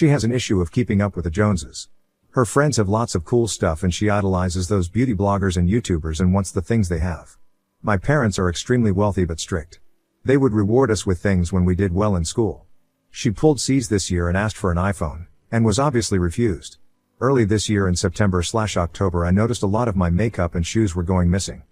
She has an issue of keeping up with the Joneses. Her friends have lots of cool stuff and she idolizes those beauty bloggers and YouTubers and wants the things they have. My parents are extremely wealthy but strict. They would reward us with things when we did well in school. She pulled C's this year and asked for an iPhone, and was obviously refused. Early this year in September/October I noticed a lot of my makeup and shoes were going missing.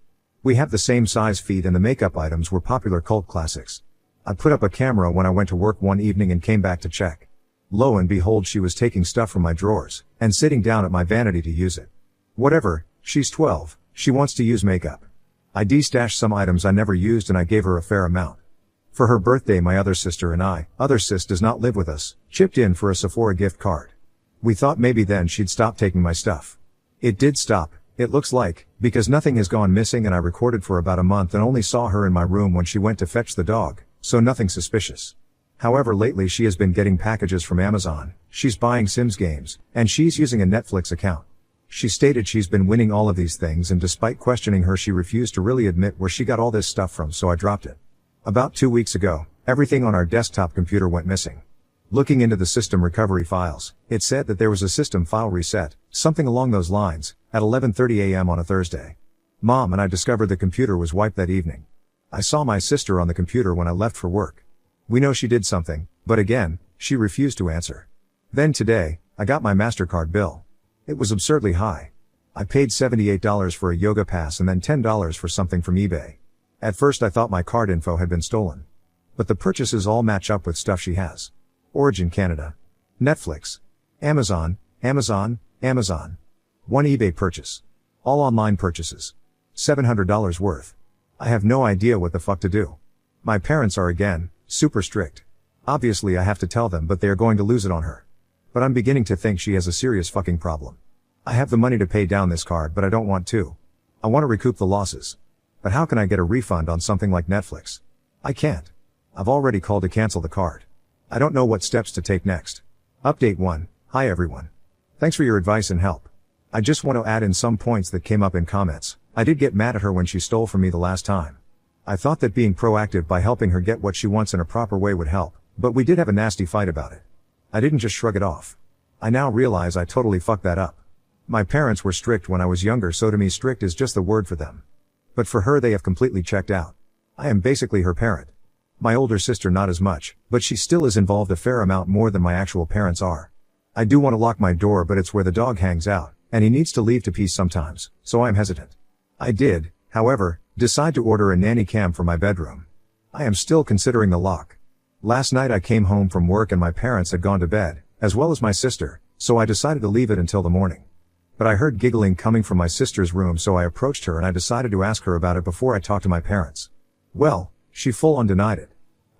We have the same size feet and the makeup items were popular cult classics. I put up a camera when I went to work one evening and came back to check. Lo and behold, she was taking stuff from my drawers, and sitting down at my vanity to use it. Whatever, she's 12, she wants to use makeup. I de-stashed some items I never used and I gave her a fair amount. For her birthday my other sister and I, other sis does not live with us, chipped in for a Sephora gift card. We thought maybe then she'd stop taking my stuff. It did stop, it looks like, because nothing has gone missing and I recorded for about a month and only saw her in my room when she went to fetch the dog, so nothing suspicious. However, lately she has been getting packages from Amazon, she's buying Sims games, and she's using a Netflix account. She stated she's been winning all of these things and despite questioning her she refused to really admit where she got all this stuff from, so I dropped it. About 2 weeks ago, everything on our desktop computer went missing. Looking into the system recovery files, it said that there was a system file reset, something along those lines, at 11:30 a.m. on a Thursday. Mom and I discovered the computer was wiped that evening. I saw my sister on the computer when I left for work. We know she did something, but again, she refused to answer. Then today, I got my MasterCard bill. It was absurdly high. I paid $78 for a yoga pass and then $10 for something from eBay. At first I thought my card info had been stolen. But the purchases all match up with stuff she has. Origin Canada. Netflix. Amazon. One eBay purchase. All online purchases. $700 worth. I have no idea what the fuck to do. My parents are again, super strict. Obviously I have to tell them, but they are going to lose it on her. But I'm beginning to think she has a serious fucking problem. I have the money to pay down this card but I don't want to. I want to recoup the losses. But how can I get a refund on something like Netflix? I can't. I've already called to cancel the card. I don't know what steps to take next. Update 1. Hi everyone. Thanks for your advice and help. I just want to add in some points that came up in comments. I did get mad at her when she stole from me the last time. I thought that being proactive by helping her get what she wants in a proper way would help, but we did have a nasty fight about it. I didn't just shrug it off. I now realize I totally fucked that up. My parents were strict when I was younger, so to me strict is just the word for them. But for her they have completely checked out. I am basically her parent. My older sister not as much, but she still is involved a fair amount more than my actual parents are. I do want to lock my door, but it's where the dog hangs out, and he needs to leave to pee sometimes, so I am hesitant. I did, however, decide to order a nanny cam for my bedroom. I am still considering the lock. Last night I came home from work and my parents had gone to bed, as well as my sister, so I decided to leave it until the morning. But I heard giggling coming from my sister's room, so I approached her and I decided to ask her about it before I talked to my parents. Well, she full on denied it.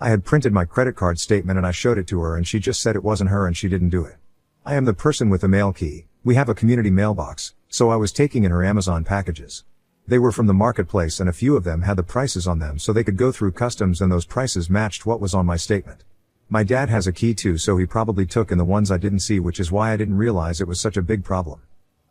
I had printed my credit card statement and I showed it to her and she just said it wasn't her and she didn't do it. I am the person with the mail key. We have a community mailbox, so I was taking in her Amazon packages. They were from the marketplace and a few of them had the prices on them so they could go through customs and those prices matched what was on my statement. My dad has a key too, so he probably took in the ones I didn't see, which is why I didn't realize it was such a big problem.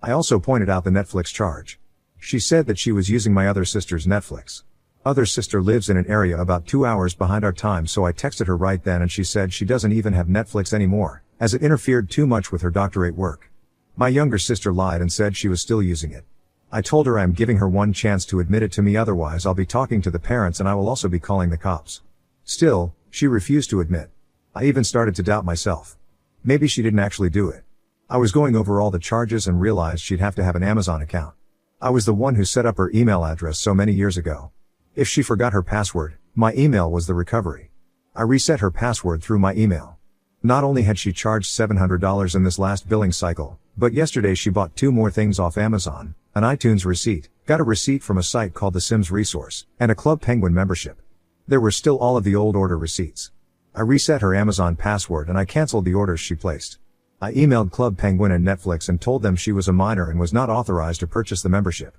I also pointed out the Netflix charge. She said that she was using my other sister's Netflix. Other sister lives in an area about 2 hours behind our time, so I texted her right then and she said she doesn't even have Netflix anymore, as it interfered too much with her doctorate work. My younger sister lied and said she was still using it. I told her I am giving her one chance to admit it to me, otherwise I'll be talking to the parents and I will also be calling the cops. Still, she refused to admit. I even started to doubt myself. Maybe she didn't actually do it. I was going over all the charges and realized she'd have to have an Amazon account. I was the one who set up her email address so many years ago. If she forgot her password, my email was the recovery. I reset her password through my email. Not only had she charged $700 in this last billing cycle, but yesterday she bought 2 more things off Amazon, an iTunes receipt, got a receipt from a site called the Sims Resource, and a Club Penguin membership. There were still all of the old order receipts. I reset her Amazon password and I canceled the orders she placed. I emailed Club Penguin and Netflix and told them she was a minor and was not authorized to purchase the membership.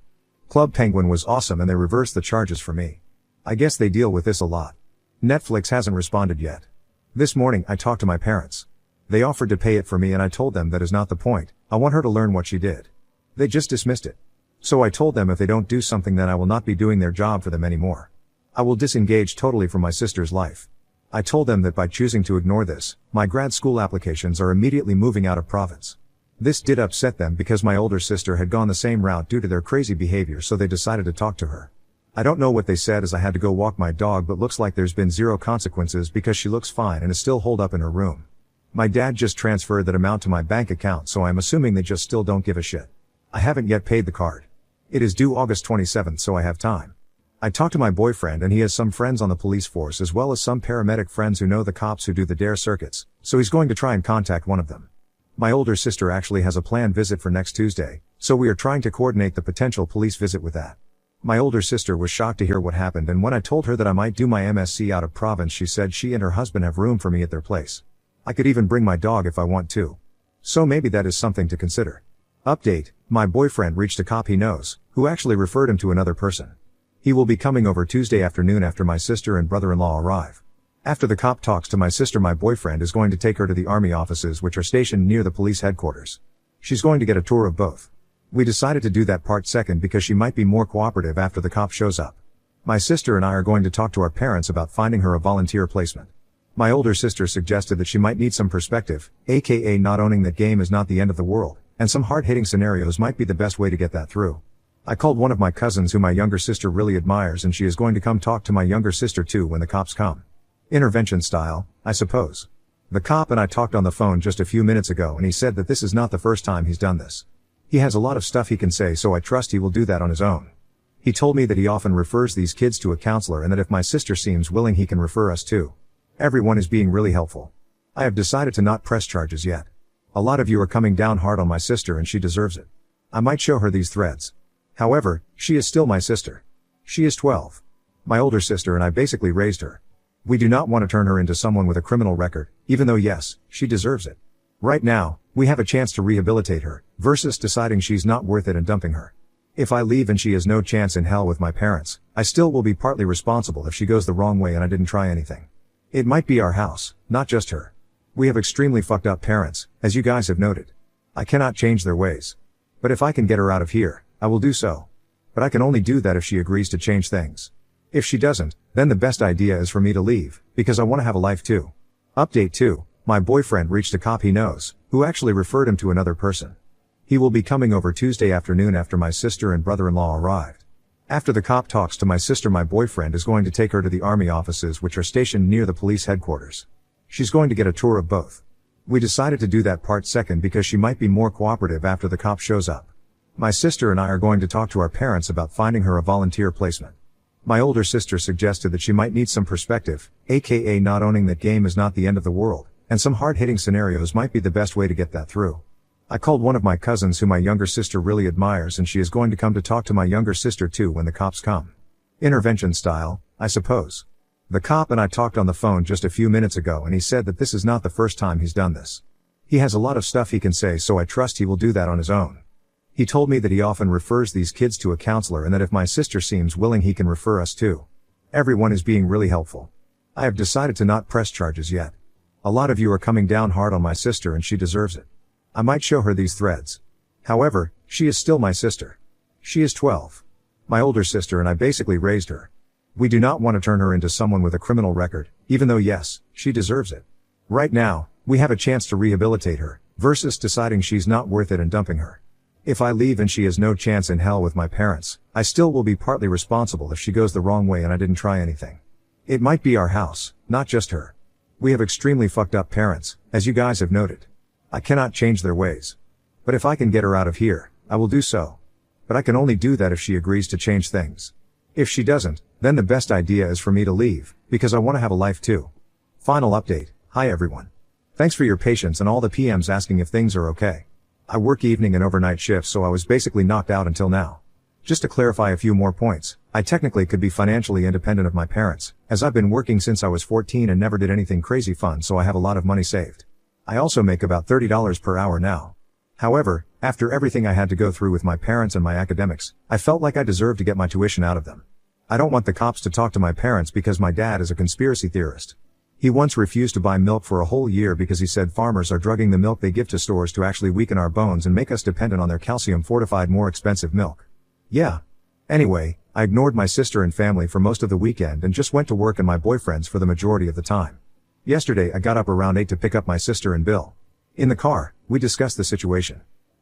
Club Penguin was awesome and they reversed the charges for me. I guess they deal with this a lot. Netflix hasn't responded yet. This morning I talked to my parents. They offered to pay it for me and I told them that is not the point. I want her to learn what she did. They just dismissed it. So I told them if they don't do something then I will not be doing their job for them anymore. I will disengage totally from my sister's life. I told them that by choosing to ignore this, my grad school applications are immediately moving out of province. This did upset them because my older sister had gone the same route due to their crazy behavior, so they decided to talk to her. I don't know what they said as I had to go walk my dog, but looks like there's been zero consequences because she looks fine and is still holed up in her room. My dad just transferred that amount to my bank account, so I'm assuming they just still don't give a shit. I haven't yet paid the card. It is due August 27th, so I have time. I talked to my boyfriend and he has some friends on the police force as well as some paramedic friends who know the cops who do the DARE circuits, so he's going to try and contact one of them. My older sister actually has a planned visit for next Tuesday, so we are trying to coordinate the potential police visit with that. My older sister was shocked to hear what happened, and when I told her that I might do my MSc out of province, she said she and her husband have room for me at their place. I could even bring my dog if I want to. So maybe that is something to consider. Update: my boyfriend reached a cop he knows, who actually referred him to another person. He will be coming over Tuesday afternoon after my sister and brother-in-law arrive. After the cop talks to my sister, my boyfriend is going to take her to the army offices which are stationed near the police headquarters. She's going to get a tour of both. We decided to do that part second because she might be more cooperative after the cop shows up. My sister and I are going to talk to our parents about finding her a volunteer placement. My older sister suggested that she might need some perspective, aka not owning that game is not the end of the world, and some hard-hitting scenarios might be the best way to get that through. I called one of my cousins who my younger sister really admires, and she is going to come talk to my younger sister too when the cops come. Intervention style, I suppose. The cop and I talked on the phone just a few minutes ago, and he said that this is not the first time he's done this. He has a lot of stuff he can say, so I trust he will do that on his own. He told me that he often refers these kids to a counselor, and that if my sister seems willing he can refer us too. Everyone is being really helpful. I have decided to not press charges yet. A lot of you are coming down hard on my sister and she deserves it. I might show her these threads. However, she is still my sister. She is 12. My older sister and I basically raised her. We do not want to turn her into someone with a criminal record, even though yes, she deserves it. Right now, we have a chance to rehabilitate her, versus deciding she's not worth it and dumping her. If I leave and she has no chance in hell with my parents, I still will be partly responsible if she goes the wrong way and I didn't try anything. It might be our house, not just her. We have extremely fucked up parents, as you guys have noted. I cannot change their ways. But if I can get her out of here, I will do so. But I can only do that if she agrees to change things. If she doesn't, then the best idea is for me to leave, because I want to have a life too. Update 2. My boyfriend reached a cop he knows, who actually referred him to another person. He will be coming over Tuesday afternoon after my sister and brother-in-law arrived. After the cop talks to my sister, my boyfriend is going to take her to the army offices which are stationed near the police headquarters. She's going to get a tour of both. We decided to do that part second because she might be more cooperative after the cop shows up. My sister and I are going to talk to our parents about finding her a volunteer placement. My older sister suggested that she might need some perspective, aka not owning that game is not the end of the world, and some hard-hitting scenarios might be the best way to get that through. I called one of my cousins who my younger sister really admires, and she is going to come to talk to my younger sister too when the cops come. Intervention style, I suppose. The cop and I talked on the phone just a few minutes ago, and he said that this is not the first time he's done this. He has a lot of stuff he can say, so I trust he will do that on his own. He told me that he often refers these kids to a counselor, and that if my sister seems willing he can refer us too. Everyone is being really helpful. I have decided to not press charges yet. A lot of you are coming down hard on my sister and she deserves it. I might show her these threads. However, she is still my sister. She is 12. My older sister and I basically raised her. We do not want to turn her into someone with a criminal record, even though yes, she deserves it. Right now, we have a chance to rehabilitate her, versus deciding she's not worth it and dumping her. If I leave and she has no chance in hell with my parents, I still will be partly responsible if she goes the wrong way and I didn't try anything. It might be our house, not just her. We have extremely fucked up parents, as you guys have noted. I cannot change their ways. But if I can get her out of here, I will do so. But I can only do that if she agrees to change things. If she doesn't, then the best idea is for me to leave, because I want to have a life too. Final update. Hi everyone. Thanks for your patience and all the PMs asking if things are okay. I work evening and overnight shifts, so I was basically knocked out until now. Just to clarify a few more points, I technically could be financially independent of my parents, as I've been working since I was 14 and never did anything crazy fun, so I have a lot of money saved. I also make about $30 per hour now. However, after everything I had to go through with my parents and my academics, I felt like I deserved to get my tuition out of them. I don't want the cops to talk to my parents because my dad is a conspiracy theorist. He once refused to buy milk for a whole year because he said farmers are drugging the milk they give to stores to actually weaken our bones and make us dependent on their calcium-fortified more expensive milk. Yeah. Anyway, I ignored my sister and family for most of the weekend and just went to work and my boyfriend's for the majority of the time. Yesterday I got up around 8 to pick up my sister and Bill. In the car, we discussed the situation.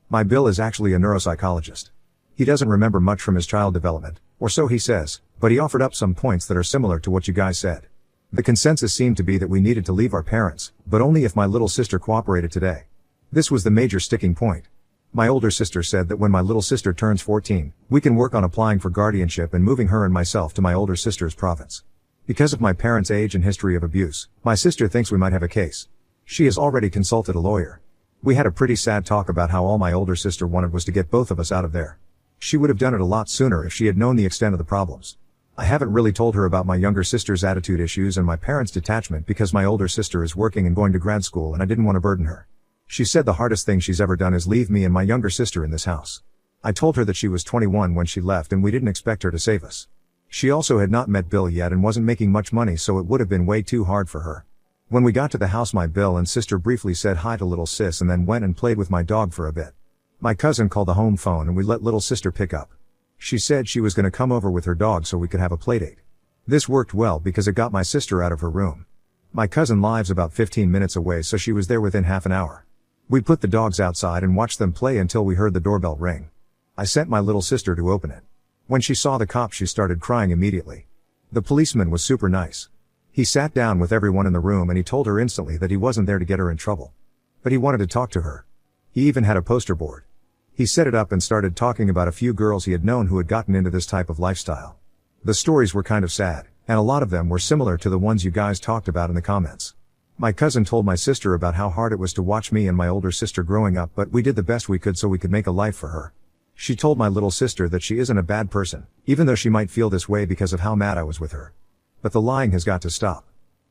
My Bill is actually a neuropsychologist. He doesn't remember much from his child development, or so he says, but he offered up some points that are similar to what you guys said. The consensus seemed to be that we needed to leave our parents, but only if my little sister cooperated today. This was the major sticking point. My older sister said that when my little sister turns 14, we can work on applying for guardianship and moving her and myself to my older sister's province. Because of my parents' age and history of abuse, my sister thinks we might have a case. She has already consulted a lawyer. We had a pretty sad talk about how all my older sister wanted was to get both of us out of there. She would have done it a lot sooner if she had known the extent of the problems. I haven't really told her about my younger sister's attitude issues and my parents' detachment because my older sister is working and going to grad school and I didn't want to burden her. She said the hardest thing she's ever done is leave me and my younger sister in this house. I told her that she was 21 when she left and we didn't expect her to save us. She also had not met Bill yet and wasn't making much money, so it would have been way too hard for her. When we got to the house, my Bill and sister briefly said hi to little sis and then went and played with my dog for a bit. My cousin called the home phone and we let little sister pick up. She said she was going to come over with her dog so we could have a playdate. This worked well because it got my sister out of her room. My cousin lives about 15 minutes away, so she was there within half an hour. We put the dogs outside and watched them play until we heard the doorbell ring. I sent my little sister to open it. When she saw the cops, she started crying immediately. The policeman was super nice. He sat down with everyone in the room and he told her instantly that he wasn't there to get her in trouble. But he wanted to talk to her. He even had a poster board. He set it up and started talking about a few girls he had known who had gotten into this type of lifestyle. The stories were kind of sad, and a lot of them were similar to the ones you guys talked about in the comments. My cousin told my sister about how hard it was to watch me and my older sister growing up, but we did the best we could so we could make a life for her. She told my little sister that she isn't a bad person, even though she might feel this way because of how mad I was with her. But the lying has got to stop.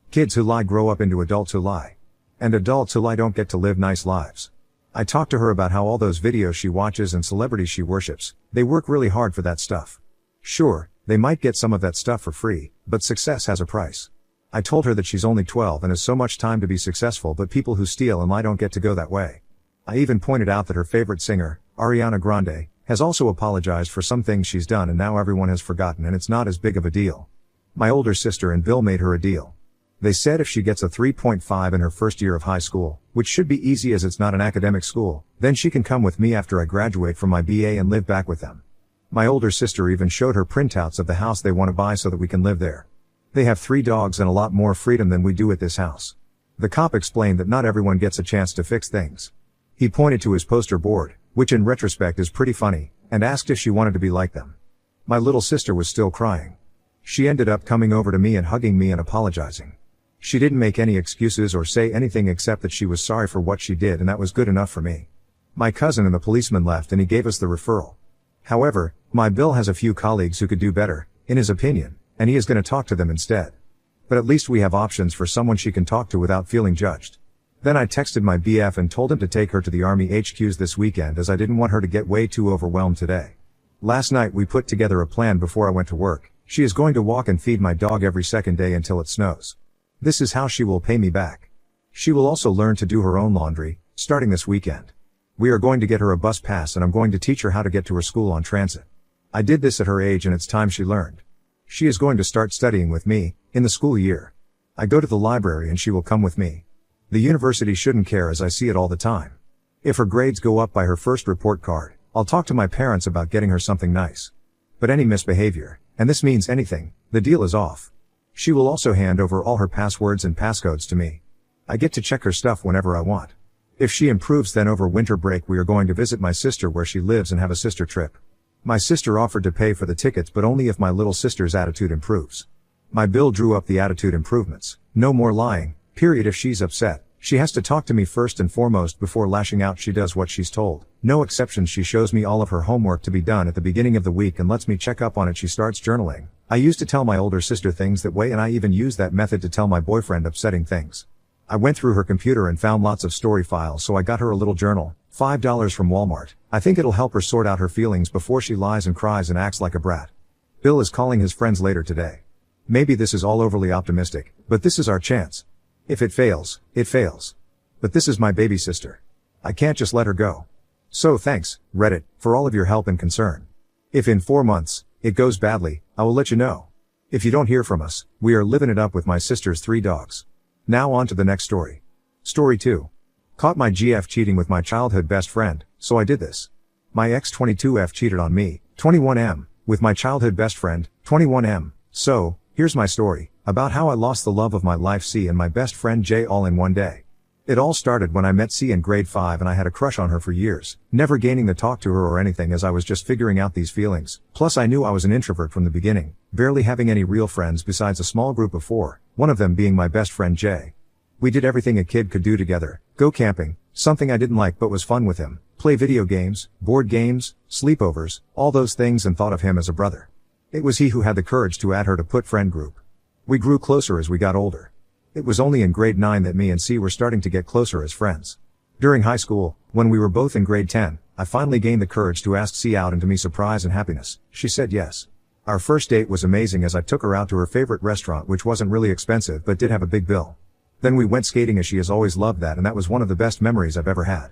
Kids who lie grow up into adults who lie. And adults who lie don't get to live nice lives. I talked to her about how all those videos she watches and celebrities she worships, they work really hard for that stuff. Sure, they might get some of that stuff for free, but success has a price. I told her that she's only 12 and has so much time to be successful, but people who steal and lie don't get to go that way. I even pointed out that her favorite singer, Ariana Grande, has also apologized for some things she's done and now everyone has forgotten and it's not as big of a deal. My older sister and Bill made her a deal. They said if she gets a 3.5 in her first year of high school, which should be easy as it's not an academic school, then she can come with me after I graduate from my BA and live back with them. My older sister even showed her printouts of the house they want to buy so that we can live there. They have 3 dogs and a lot more freedom than we do at this house. The cop explained that not everyone gets a chance to fix things. He pointed to his poster board, which in retrospect is pretty funny, and asked if she wanted to be like them. My little sister was still crying. She ended up coming over to me and hugging me and apologizing. She didn't make any excuses or say anything except that she was sorry for what she did, and that was good enough for me. My cousin and the policeman left and he gave us the referral. However, my Bill has a few colleagues who could do better, in his opinion, and he is going to talk to them instead. But at least we have options for someone she can talk to without feeling judged. Then I texted my BF and told him to take her to the Army HQs this weekend as I didn't want her to get way too overwhelmed today. Last night we put together a plan before I went to work. She is going to walk and feed my dog every second day until it snows. This is how she will pay me back. She will also learn to do her own laundry, starting this weekend. We are going to get her a bus pass and I'm going to teach her how to get to her school on transit. I did this at her age and it's time she learned. She is going to start studying with me, in the school year. I go to the library and she will come with me. The university shouldn't care as I see it all the time. If her grades go up by her first report card, I'll talk to my parents about getting her something nice. But any misbehavior, and this means anything, the deal is off. She will also hand over all her passwords and passcodes to me. I get to check her stuff whenever I want. If she improves, then over winter break we are going to visit my sister where she lives and have a sister trip. My sister offered to pay for the tickets, but only if my little sister's attitude improves. My Bill drew up the attitude improvements. No more lying, period. If she's upset, she has to talk to me first and foremost before lashing out. She does what she's told. No exceptions. She shows me all of her homework to be done at the beginning of the week and lets me check up on it. She starts journaling. I used to tell my older sister things that way, and I even used that method to tell my boyfriend upsetting things. I went through her computer and found lots of story files, so I got her a little journal, $5 from Walmart. I think it'll help her sort out her feelings before she lies and cries and acts like a brat. Bill is calling his friends later today. Maybe this is all overly optimistic, but this is our chance. If it fails, it fails. But this is my baby sister. I can't just let her go. So thanks, Reddit, for all of your help and concern. If in 4 months, it goes badly, I will let you know. If you don't hear from us, we are living it up with my sister's 3 dogs. Now on to the next story. Story 2. Caught my GF cheating with my childhood best friend, so I did this. My ex 22F cheated on me, 21M, with my childhood best friend, 21M. So, here's my story, about how I lost the love of my life C and my best friend J all in one day. It all started when I met C in grade 5 and I had a crush on her for years, never gaining to talk to her or anything as I was just figuring out these feelings. Plus I knew I was an introvert from the beginning, barely having any real friends besides a small group of 4, one of them being my best friend J. We did everything a kid could do together, go camping, something I didn't like but was fun with him, play video games, board games, sleepovers, all those things, and thought of him as a brother. It was he who had the courage to add her to put friend group. We grew closer as we got older. It was only in grade 9 that me and C were starting to get closer as friends. During high school, when we were both in grade 10, I finally gained the courage to ask C out, and to me surprise and happiness, she said yes. Our first date was amazing as I took her out to her favorite restaurant, which wasn't really expensive but did have a big bill. Then we went skating as she has always loved that, and that was one of the best memories I've ever had.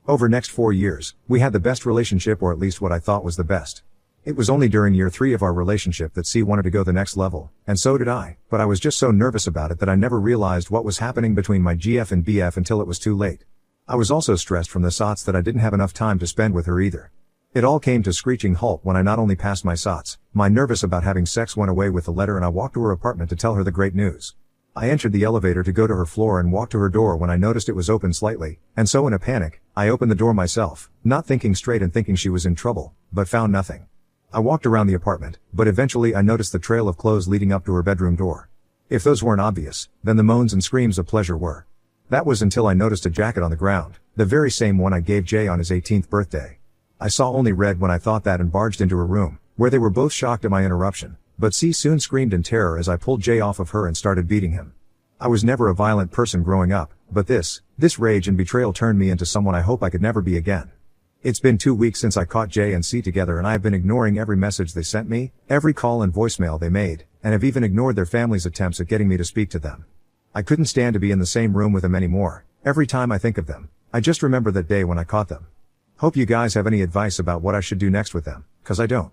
Over next 4 years, we had the best relationship, or at least what I thought was the best. It was only during year 3 of our relationship that C wanted to go the next level, and so did I, but I was just so nervous about it that I never realized what was happening between my GF and BF until it was too late. I was also stressed from the SOTS that I didn't have enough time to spend with her either. It all came to screeching halt when I not only passed my SOTS, my nervous about having sex went away with the letter, and I walked to her apartment to tell her the great news. I entered the elevator to go to her floor and walked to her door when I noticed it was open slightly, and so in a panic, I opened the door myself, not thinking straight and thinking she was in trouble, but found nothing. I walked around the apartment, but eventually I noticed the trail of clothes leading up to her bedroom door. If those weren't obvious, then the moans and screams of pleasure were. That was until I noticed a jacket on the ground, the very same one I gave Jay on his 18th birthday. I saw only red when I thought that and barged into her room, where they were both shocked at my interruption, but C soon screamed in terror as I pulled Jay off of her and started beating him. I was never a violent person growing up, but this rage and betrayal turned me into someone I hope I could never be again. It's been 2 weeks since I caught Jay and C together, and I have been ignoring every message they sent me, every call and voicemail they made, and have even ignored their family's attempts at getting me to speak to them. I couldn't stand to be in the same room with them anymore. Every time I think of them, I just remember that day when I caught them. Hope you guys have any advice about what I should do next with them, 'cause I don't.